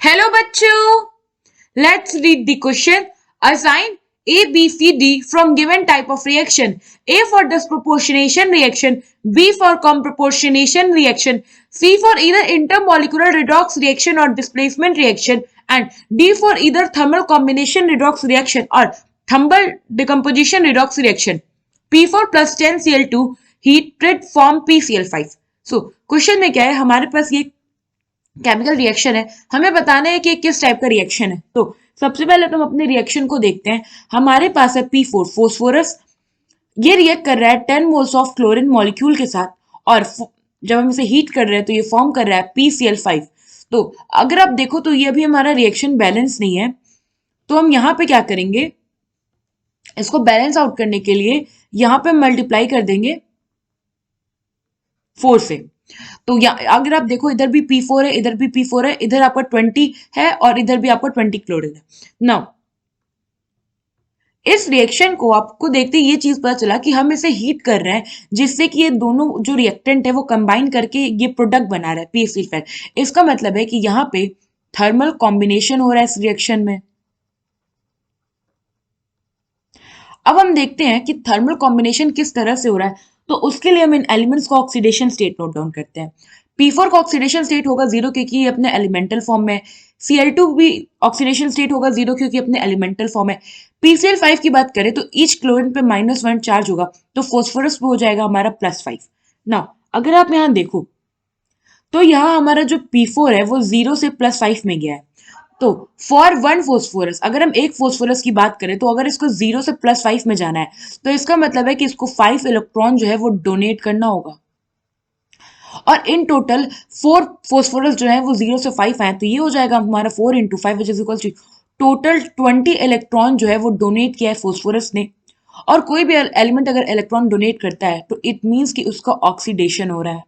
Hello बच्चों, let's read the question. Assign A, B, C, D from given type of reaction. A for disproportionation reaction, B for comproportionation reaction, C for either intermolecular redox reaction or displacement reaction, and D for either thermal combination redox reaction or thermal decomposition redox reaction. P4 plus 10Cl2 heat treat form PCl5. So question में क्या है, हमारे पास ये chemical reaction है, हमें बताना है कि किस टाइप का रिएक्शन है। तो सबसे पहले तो हम अपने रिएक्शन को देखते हैं। हमारे पास है P4 फोस्फोरस, ये रिएक्ट कर रहा है 10 मोल्स ऑफ क्लोरीन मॉलिक्यूल के साथ, और जब हम इसे हीट कर रहे हैं तो ये फॉर्म कर रहा है PCl5। तो अगर आप देखो तो ये अभी हमारा रिएक्शन बैलेंस नहीं है, तो हम यहाँ पे क्या करेंगे, इसको बैलेंस आउट करने के लिए यहाँ पे मल्टीप्लाई कर देंगे 4 से। तो अगर आप देखो इधर भी P4 है, इधर भी P4 है, इधर आपका 20 है और इधर भी आपका 20 क्लोरीन है। नाउ इस रिएक्शन को आपको देखते ये चीज पता चला कि हम इसे हीट कर रहे हैं, जिससे कि ये दोनों जो रिएक्टेंट है वो कंबाइन करके ये प्रोडक्ट बना रहा है PCl5। इसका मतलब है कि यहाँ पे थर्मल कॉम्बिनेशन हो रहा है इस रिएक्शन में। अब हम देखते हैं कि थर्मल कॉम्बिनेशन किस तरह से हो रहा है, तो उसके लिए हम इन एलिमेंट्स का ऑक्सीडेशन स्टेट नोट डाउन करते हैं। P4 का ऑक्सीडेशन स्टेट होगा 0 क्योंकि ये अपने एलिमेंटल फॉर्म में। Cl2 भी ऑक्सीडेशन स्टेट होगा 0 क्योंकि अपने एलिमेंटल फॉर्म है। PCl5 की बात करें तो ईच क्लोरीन पे -1 चार्ज होगा, तो फोस्फोरस पे हो जाएगा हमारा +5। नाउ अगर आप यहाँ देखो तो यहाँ हमारा जो P4 है वो 0 से +5 में गया है। तो फॉर वन फोस्फोरस, अगर हम एक फोस्फोरस की बात करें तो अगर इसको 0 से +5 में जाना है तो इसका मतलब है कि इसको 5 इलेक्ट्रॉन जो है वो डोनेट करना होगा। और इन टोटल 4 फोस्फोरस जो है वो 0 से 5 आए, तो ये हो जाएगा हमारा 4 × 5 which is equal to total 20 electron जो है वो डोनेट किया है फोस्फोरस ने। और कोई भी एलिमेंट अगर इलेक्ट्रॉन डोनेट करता है तो इट मीन्स कि उसका ऑक्सीडेशन हो रहा है।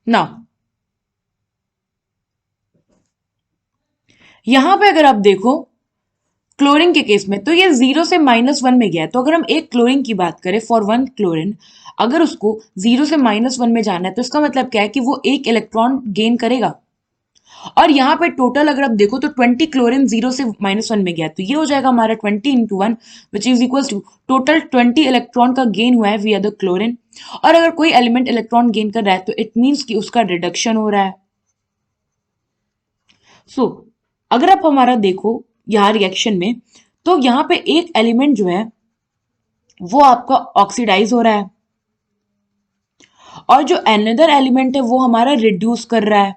ना यहां पे अगर आप देखो क्लोरीन के केस में तो ये 0 से -1 में गया है, तो अगर हम एक क्लोरीन की बात करें फॉर वन क्लोरीन, अगर उसको 0 से -1 में जाना है तो इसका मतलब क्या है कि वो एक इलेक्ट्रॉन गेन करेगा। और यहाँ पे टोटल अगर आप देखो तो 20 क्लोरीन 0 से -1 में गया, तो ये हो जाएगा हमारा 20 × 1 which is equal to total 20 electron का गेन हुआ है विया द क्लोरीन। और अगर कोई एलिमेंट इलेक्ट्रॉन गेन कर रहा है तो इट मीन्स कि उसका रिडक्शन हो रहा है। सो अगर आप हमारा देखो यहाँ रिएक्शन में, तो यहाँ पे एक एलिमेंट जो है वो आपका ऑक्सीडाइज हो रहा है और जो अनदर एलिमेंट है वो हमारा रिड्यूस कर रहा है।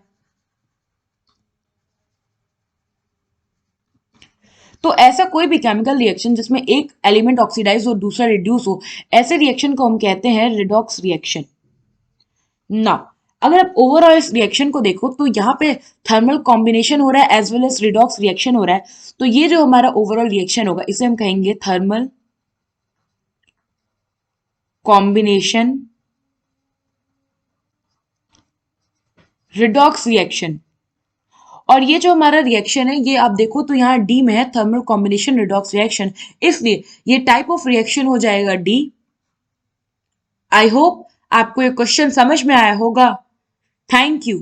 तो ऐसा कोई भी केमिकल रिएक्शन जिसमें एक एलिमेंट ऑक्सीडाइज और दूसरा रिड्यूस हो, ऐसे रिएक्शन को हम कहते हैं रिडॉक्स रिएक्शन। ना अगर आप ओवरऑल इस रिएक्शन को देखो तो यहाँ पे थर्मल कॉम्बिनेशन हो रहा है as well as redox reaction हो रहा है, तो ये जो हमारा ओवरऑल रिएक्शन होगा इसे हम कहेंगे थर्मल कॉम्बिनेशन रिडॉक्स रिएक्शन। और ये जो हमारा रिएक्शन है ये आप देखो तो यहाँ डी में है, थर्मल कॉम्बिनेशन रिडॉक्स रिएक्शन, इसलिए ये टाइप ऑफ रिएक्शन हो जाएगा डी। आई होप आपको ये क्वेश्चन समझ में आया होगा। Thank you.